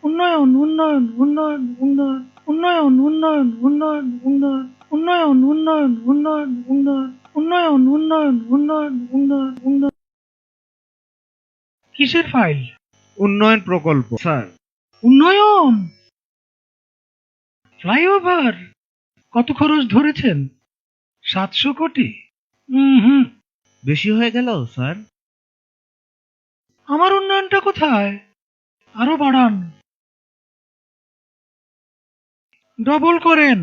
উন্নয়ন উন্নয়ন উন্নয়ন উন্নয়ন উন্নয়ন উন্নয়ন উন্নয়ন উন্নয়ন উন্নয়ন উন্নয়ন উন্নয়ন উন্নয়ন উন্নয়ন উন্নয়ন উন্নয়ন উন্নয়ন উন্নয়ন। কিসের ফাইল? উন্নয়ন প্রকল্প স্যার। উন্নয়ন ফ্লাইওভার কত খরচ ধরেছেন? 700 কোটি? হুম, বেশি হয়ে গেল স্যার। আমার উন্নয়নটা কোথায়? আরো বাড়ান, ডবল করেন,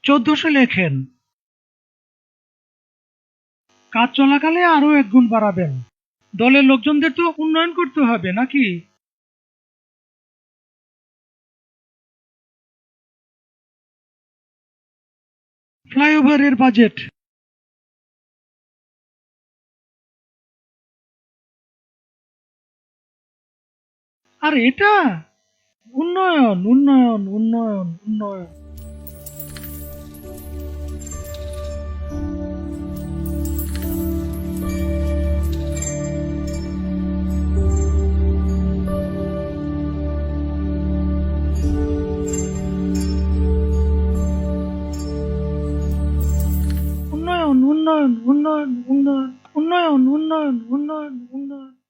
1400 লেখেন। কাজ চলাকালে আরো 1 গুণ বাড়াবেন। দলের লোকজনদের তো উন্নয়ন করতে হবে নাকি? ফ্লাইওভারের বাজেট আর এটা উন্নয়ন উন্নয়ন উন্নয়ন উন্নয়ন। উন্নয়ন উন্নয়ন উন্নয়ন উন্নয়ন উন্নয়ন উন্নয়ন উন্নয়ন উন্নয়ন।